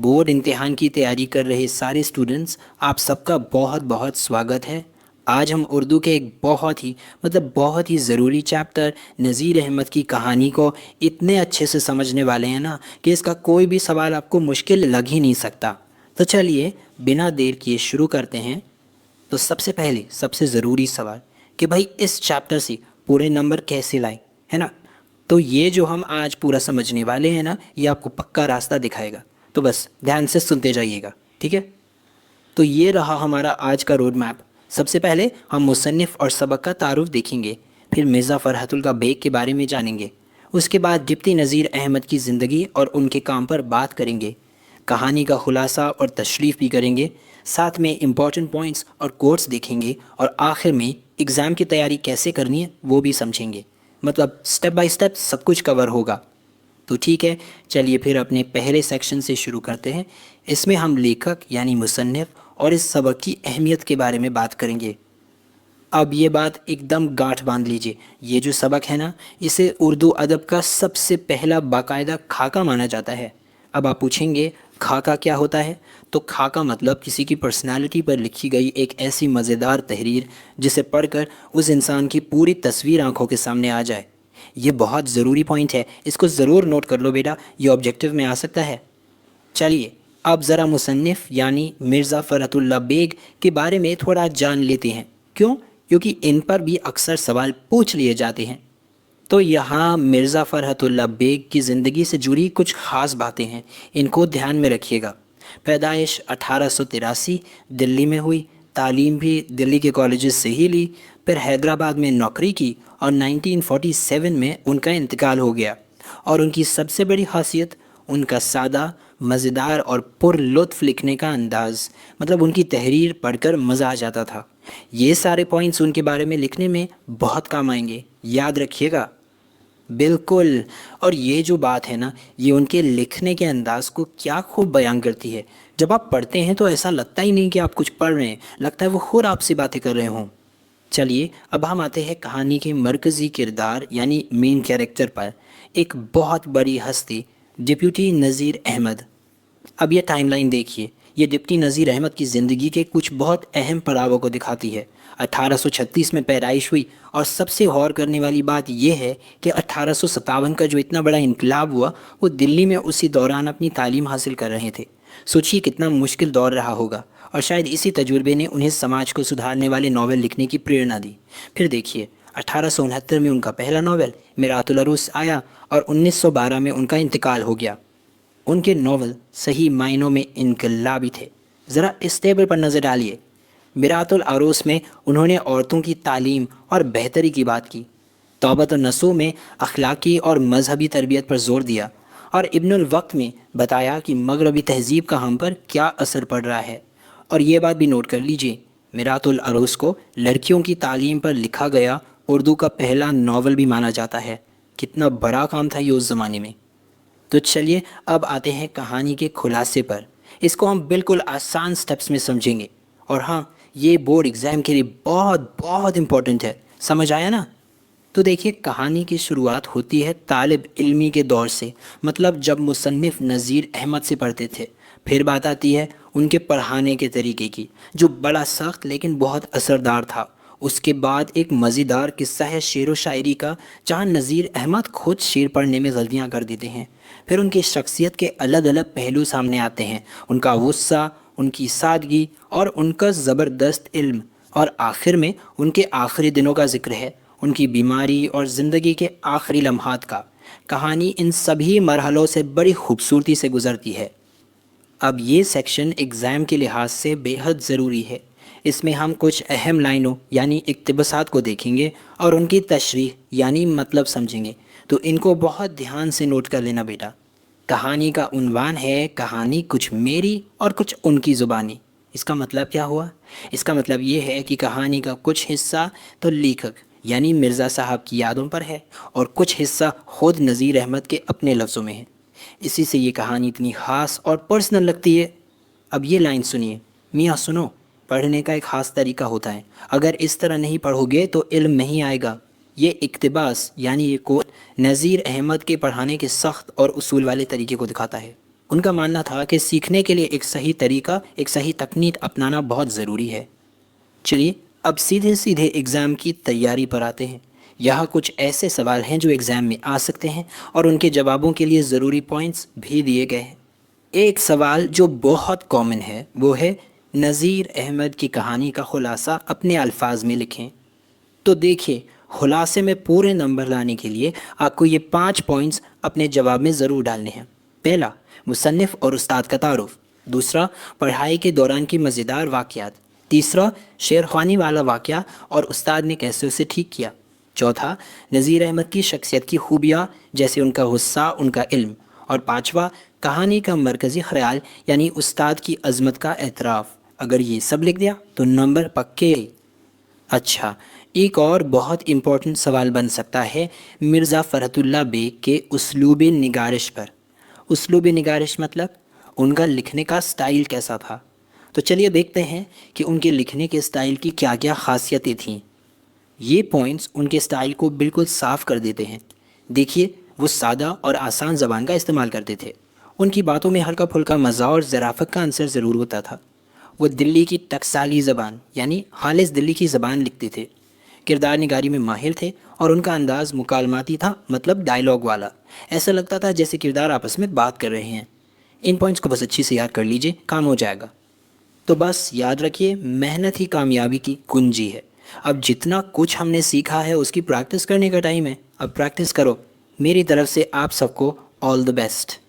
Board امتحان کی تیاری کر رہے سارے اسٹوڈنٹس، آپ سب کا بہت بہت سواگت ہے۔ آج ہم اردو کے ایک بہت ہی ضروری چیپٹر نذیر احمد کی کہانی کو اتنے اچھے سے سمجھنے والے ہیں نا کہ اس کا کوئی بھی سوال آپ کو مشکل لگ ہی نہیں سکتا۔ تو چلیے بنا دیر کیے شروع کرتے ہیں۔ تو سب سے پہلے سب سے ضروری سوال کہ بھائی اس چیپٹر سے پورے نمبر کیسے لائیں، ہے نا؟ تو یہ جو ہم آج پورا سمجھنے والے ہیں نا، یہ آپ کو پکا راستہ دکھائے گا، تو بس دھیان سے سنتے جائیے گا، ٹھیک ہے؟ تو یہ رہا ہمارا آج کا روڈ میپ۔ سب سے پہلے ہم مصنف اور سبق کا تعارف دیکھیں گے، پھر مرزا فرحت اللہ بیگ کے بارے میں جانیں گے، اس کے بعد ڈپٹی نذیر احمد کی زندگی اور ان کے کام پر بات کریں گے، کہانی کا خلاصہ اور تشریف بھی کریں گے، ساتھ میں امپورٹنٹ پوائنٹس اور کوٹس دیکھیں گے، اور آخر میں ایگزام کی تیاری کیسے کرنی ہے وہ بھی سمجھیں گے۔ مطلب سٹیپ بائی سٹیپ سب کچھ کور ہوگا۔ تو ٹھیک ہے، چلیے پھر اپنے پہلے سیکشن سے شروع کرتے ہیں۔ اس میں ہم لیکھک یعنی مصنف اور اس سبق کی اہمیت کے بارے میں بات کریں گے۔ اب یہ بات ایک دم گاٹھ باندھ لیجئے، یہ جو سبق ہے نا، اسے اردو ادب کا سب سے پہلا باقاعدہ خاکہ مانا جاتا ہے۔ اب آپ پوچھیں گے خاکہ کیا ہوتا ہے؟ تو خاکہ مطلب کسی کی پرسنالٹی پر لکھی گئی ایک ایسی مزیدار تحریر جسے پڑھ کر اس انسان کی پوری تصویر آنکھوں کے سامنے آ جائے۔ یہ بہت ضروری پوائنٹ ہے، اس کو ضرور نوٹ کر لو بیٹا، یہ آبجیکٹیو میں آ سکتا ہے۔ چلیے اب ذرا مصنف یعنی مرزا فرحت اللہ بیگ کے بارے میں تھوڑا جان لیتے ہیں۔ کیوں؟ کیونکہ ان پر بھی اکثر سوال پوچھ لیے جاتے ہیں۔ تو یہاں مرزا فرحت اللہ بیگ کی زندگی سے جڑی کچھ خاص باتیں ہیں، ان کو دھیان میں رکھیے گا۔ پیدائش 1883 دلی میں ہوئی، تعلیم بھی دلی کے کالجز سے ہی لی، پھر حیدرآباد میں نوکری کی اور 1947 میں ان کا انتقال ہو گیا۔ اور ان کی سب سے بڑی خاصیت ان کا سادہ، مزیدار اور پر لطف لکھنے کا انداز، مطلب ان کی تحریر پڑھ کر مزہ آ جاتا تھا۔ یہ سارے پوائنٹس ان کے بارے میں لکھنے میں بہت کام آئیں گے، یاد رکھیے گا۔ بالکل، اور یہ جو بات ہے نا، یہ ان کے لکھنے کے انداز کو کیا خوب بیان کرتی ہے۔ جب آپ پڑھتے ہیں تو ایسا لگتا ہی نہیں کہ آپ کچھ پڑھ رہے ہیں، لگتا ہے وہ خود آپ سے باتیں کر رہے ہوں۔ چلیے اب ہم آتے ہیں کہانی کے مرکزی کردار یعنی مین کیریکٹر پر، ایک بہت بڑی ہستی ڈپٹی نذیر احمد۔ اب یہ ٹائم لائن دیکھیے، یہ ڈپٹی نذیر احمد کی زندگی کے کچھ بہت اہم پڑاؤوں کو دکھاتی ہے۔ 1836 میں پیدائش ہوئی، اور سب سے غور کرنے والی بات یہ ہے کہ 1857 کا جو اتنا بڑا انقلاب ہوا، وہ دلی میں اسی دوران اپنی تعلیم حاصل کر رہے تھے۔ سوچیے کتنا مشکل دور رہا ہوگا، اور شاید اسی تجربے نے انہیں سماج کو سدھارنے والے ناول لکھنے کی پریرنا دی۔ پھر دیکھیے 1869 میں ان کا پہلا ناول میرات العروس آیا، اور 1912 میں ان کا انتقال ہو گیا۔ ان کے ناول صحیح معنوں میں انقلابی تھے۔ ذرا اس ٹیبل پر نظر ڈالیے۔ میرات العروس میں انہوں نے عورتوں کی تعلیم اور بہتری کی بات کی، توبۃ النصوح میں اخلاقی اور مذہبی تربیت پر زور دیا، اور ابن الوقت میں بتایا کہ مغربی تہذیب کا ہم پر کیا اثر پڑ رہا ہے۔ اور یہ بات بھی نوٹ کر لیجئے، میرات العروس کو لڑکیوں کی تعلیم پر لکھا گیا اردو کا پہلا ناول بھی مانا جاتا ہے۔ کتنا بڑا کام تھا یہ اس زمانے میں۔ تو چلیے اب آتے ہیں کہانی کے خلاصے پر۔ اس کو ہم بالکل آسان سٹیپس میں سمجھیں گے، اور ہاں یہ بورڈ ایگزام کے لیے بہت بہت امپورٹنٹ ہے، سمجھ آیا نا؟ تو دیکھیے کہانی کی شروعات ہوتی ہے طالب علمی کے دور سے، مطلب جب مصنف نذیر احمد سے پڑھتے تھے۔ پھر بات آتی ہے ان کے پڑھانے کے طریقے کی، جو بڑا سخت لیکن بہت اثردار تھا۔ اس کے بعد ایک مزیدار قصہ ہے شعر و شاعری کا، جہاں نذیر احمد خود شعر پڑھنے میں غلطیاں کر دیتے ہیں۔ پھر ان کی شخصیت کے الگ الگ پہلو سامنے آتے ہیں، ان کا غصہ، ان کی سادگی، اور ان کا زبردست علم۔ اور آخر میں ان کے آخری دنوں کا ذکر ہے، ان کی بیماری اور زندگی کے آخری لمحات کا۔ کہانی ان سبھی مرحلوں سے بڑی خوبصورتی سے گزرتی ہے۔ اب یہ سیکشن ایگزام کے لحاظ سے بے حد ضروری ہے۔ اس میں ہم کچھ اہم لائنوں یعنی اقتباسات کو دیکھیں گے، اور ان کی تشریح یعنی مطلب سمجھیں گے۔ تو ان کو بہت دھیان سے نوٹ کر لینا بیٹا۔ کہانی کا عنوان ہے کہانی کچھ میری اور کچھ ان کی زبانی۔ اس کا مطلب کیا ہوا؟ اس کا مطلب یہ ہے کہ کہانی کا کچھ حصہ تو لیکھک یعنی مرزا صاحب کی یادوں پر ہے، اور کچھ حصہ خود نذیر احمد کے اپنے لفظوں میں ہے۔ اسی سے یہ کہانی اتنی خاص اور پرسنل لگتی ہے۔ اب یہ لائن سنیے، میاں سنو، پڑھنے کا ایک خاص طریقہ ہوتا ہے، اگر اس طرح نہیں پڑھو گے تو علم نہیں آئے گا۔ یہ اقتباس یعنی یہ کوٹ نذیر احمد کے پڑھانے کے سخت اور اصول والے طریقے کو دکھاتا ہے۔ ان کا ماننا تھا کہ سیکھنے کے لیے ایک صحیح طریقہ، ایک صحیح تکنیک اپنانا بہت ضروری ہے۔ چلیے اب سیدھے سیدھے ایگزام کی تیاری پر آتے ہیں۔ یہاں کچھ ایسے سوال ہیں جو ایگزام میں آ سکتے ہیں اور ان کے جوابوں کے لیے ضروری پوائنٹس بھی دیے گئے ہیں۔ ایک سوال جو بہت کامن ہے وہ ہے نذیر احمد کی کہانی کا خلاصہ اپنے الفاظ میں لکھیں۔ تو دیکھیے، خلاصے میں پورے نمبر لانے کے لیے آپ کو یہ 5 پوائنٹس اپنے جواب میں ضرور ڈالنے ہیں۔ پہلا، مصنف اور استاد کا تعارف۔ دوسرا، پڑھائی کے دوران کی مزیدار واقعات۔ تیسرا، شعر خوانی والا واقعہ اور استاد نے کیسے اسے ٹھیک کیا۔ چوتھا، نذیر احمد کی شخصیت کی خوبیاں جیسے ان کا غصہ، ان کا علم۔ اور پانچواں، کہانی کا مرکزی خیال یعنی استاد کی عظمت کا اعتراف۔ اگر یہ سب لکھ دیا تو نمبر پکے۔ اچھا، ایک اور بہت امپورٹنٹ سوال بن سکتا ہے مرزا فرحت اللہ بیگ کے اسلوب نگارش پر۔ اسلوب نگارش مطلب ان کا لکھنے کا سٹائل کیسا تھا۔ تو چلیے دیکھتے ہیں کہ ان کے لکھنے کے سٹائل کی کیا کیا خاصیتیں تھیں۔ یہ پوائنٹس ان کے سٹائل کو بالکل صاف کر دیتے ہیں۔ دیکھیے، وہ سادہ اور آسان زبان کا استعمال کرتے تھے۔ ان کی باتوں میں ہلکا پھلکا مزاح اور ظرافت کا عنصر ضرور ہوتا تھا۔ وہ دلی کی ٹکسالی زبان یعنی خالص دلی کی زبان لکھتے تھے۔ کردار نگاری میں ماہر تھے اور ان کا انداز مکالماتی تھا، مطلب ڈائیلاگ والا۔ ایسا لگتا تھا جیسے کردار آپس میں بات کر رہے ہیں۔ ان پوائنٹس کو بس اچھی سے یاد کر لیجئے، کام ہو جائے گا۔ تو بس یاد رکھیے، محنت ہی کامیابی کی کنجی ہے۔ اب جتنا کچھ ہم نے سیکھا ہے اس کی پریکٹس کرنے کا ٹائم ہے۔ اب پریکٹس کرو۔ میری طرف سے آپ سب کو آل دی بیسٹ۔